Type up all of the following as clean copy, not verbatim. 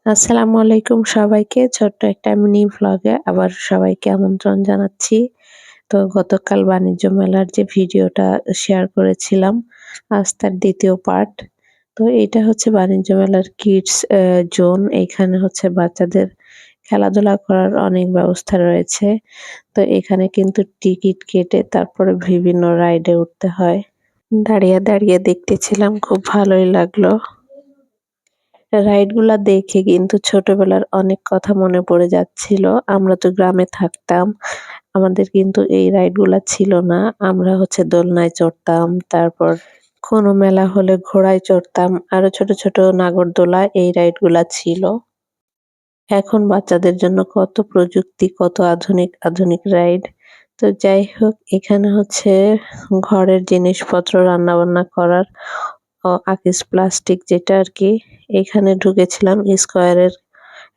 আসসালামু আলাইকুম সবাইকে। ছোট্ট একটা মিনি ভ্লগে আবার সবাইকে আমন্ত্রণ জানাচ্ছি। তো গতকাল বাণিজ্য মেলার যে ভিডিওটা শেয়ার করেছিলাম, আজ তার ২য় পার্ট। তো এটা হচ্ছে বাণিজ্য মেলার কিডস জোন। এইখানে হচ্ছে বাচ্চাদের খেলাধুলা করার অনেক ব্যবস্থা রয়েছে। তো এখানে কিন্তু টিকিট কেটে তারপরে বিভিন্ন রাইডে উঠতে হয়। দাঁড়িয়ে, দাঁড়িয়ে দেখতেছিলাম, খুব ভালোই লাগলো। রাইডগুলা দেখে কিন্তু ছোটবেলার অনেক কথা মনে পড়ে যাচ্ছিল। আমরা তো গ্রামে থাকতাম। আমাদের কিন্তু এই রাইডগুলা ছিল না। আমরা হচ্ছে দোলনায় চড়তাম, তারপর কোনো মেলা হলে ঘোড়ায় চড়তাম। আরো ছোট, ছোট নাগরদোলা এই রাইডগুলা ছিল। এখন বাচ্চাদের জন্য কত প্রযুক্তি, কত আধুনিক, আধুনিক রাইড। তো যাই হোক, এখানে হচ্ছে ঘরের জিনিসপত্র রান্নাবান্না করার আকিস প্লাস্টিক যেটা আরকি। এখানে ঢুকেছিলাম, স্কয়ারের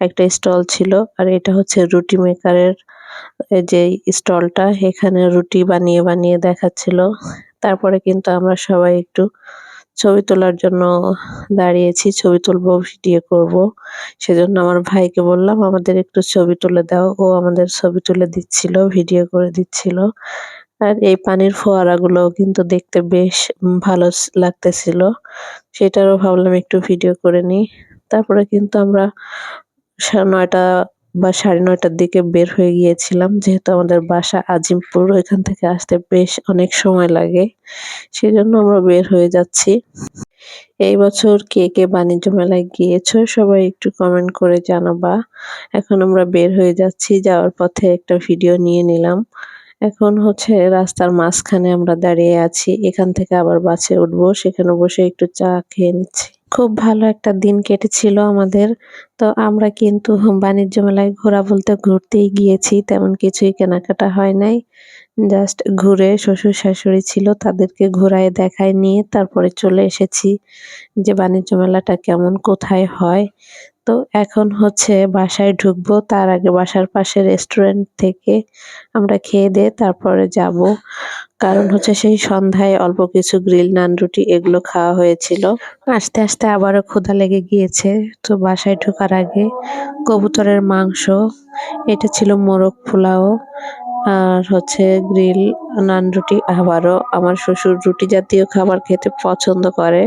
একটা স্টল ছিল। আর এটা হচ্ছে রুটি মেকারের যেই স্টলটা, এখানে রুটি বানিয়ে, বানিয়ে দেখাচ্ছিল। তারপরে কিন্তু আমরা সবাই একটু ছবি তোলার জন্য দাঁড়িয়েছি। ছবি তুলবো, ভিডিও করব। সেজন্য আমার ভাইকে বললাম, "আমাদের একটু ছবি তুলে দাও।" ও আমাদের ছবি তুলে দিচ্ছিল, ভিডিও করে দিচ্ছিল। আর এই পানির ফোয়ারাগুলোও কিন্তু দেখতে বেশ ভালো লাগতেছিল। সেটারও ভাবলাম একটু ভিডিও করে নিই। তারপরে কিন্তু আমরা ৯:৩০ বা ৯:৩০ র দিকে বের হয়ে গিয়েছিলাম। যেহেতু আমাদের বাসা আজিমপুর, ওইখান থেকে আসতে বেশ অনেক সময় লাগে। সেজন্য আমরা বের হয়ে যাচ্ছি। এই বছর কে, কে বাণিজ্য মেলায় গিয়েছো সবাই একটু কমেন্ট করে জানাবা। এখন আমরা বের হয়ে যাচ্ছি। যাওয়ার পথে একটা ভিডিও নিয়ে নিলাম। এখন হচ্ছে রাস্তার মাঝখানে আমরা দাঁড়িয়ে আছি। এখান থেকে আবার বাসে উঠবো। সেখানে বসে একটু চা খেয়ে নিচ্ছি। খুব ভালো একটা দিন কেটেছিল আমাদের। তো আমরা কিন্তু বাণিজ্য মেলায় ঘোরা বলতে ঘুরতেই গিয়েছি। তেমন কিছুই কেনাকাটা হয় নাই। জাস্ট ঘুরে, শ্বশুর-শাশুড়ি ছিল, তাদেরকে ঘোরায় দেখায় নিয়ে তারপরে চলে এসেছি যে বাণিজ্য মেলাটা কেমন, কোথায় হয়। তো এখন হচ্ছে বাসায় ঢুকবো। তার আগে বাসার পাশে রেস্টুরেন্ট থেকে আমরা খেয়ে-দেয়ে তারপরে যাবো। কারণ হচ্ছে সেই সন্ধ্যায় অল্প কিছু গ্রিল নান রুটি এগুলো খাওয়া হয়েছিল। আস্তে, আস্তে আবারও ক্ষুধা লেগে গিয়েছে। তো বাসায় ঢোকার আগে কবুতরের মাংস, এটা ছিল মোরগ পোলাও, আর হচ্ছে গ্রিল নান রুটি। আবারও আমার শ্বশুর রুটি জাতীয় খাবার খেতে পছন্দ করে।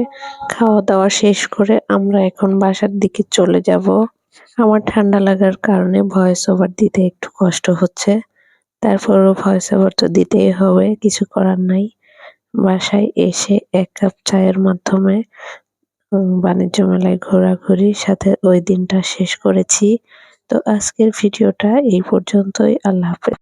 খাওয়া-দাওয়া শেষ করে আমরা এখন বাসার দিকে চলে যাব। আমার ঠান্ডা লাগার কারণে ভয়েস ওভার দিতে একটু কষ্ট হচ্ছে। তারপরেও ভয়েস ওভার তো দিতেই হবে, কিছু করার নাই। বাসায় এসে ১ কাপ চায়ের মাধ্যমে বাণিজ্য মেলায় ঘোরাঘুরির সাথে ওই দিনটা শেষ করেছি। তো আজকের ভিডিওটা এই পর্যন্তই। আল্লাহ হাফেজ।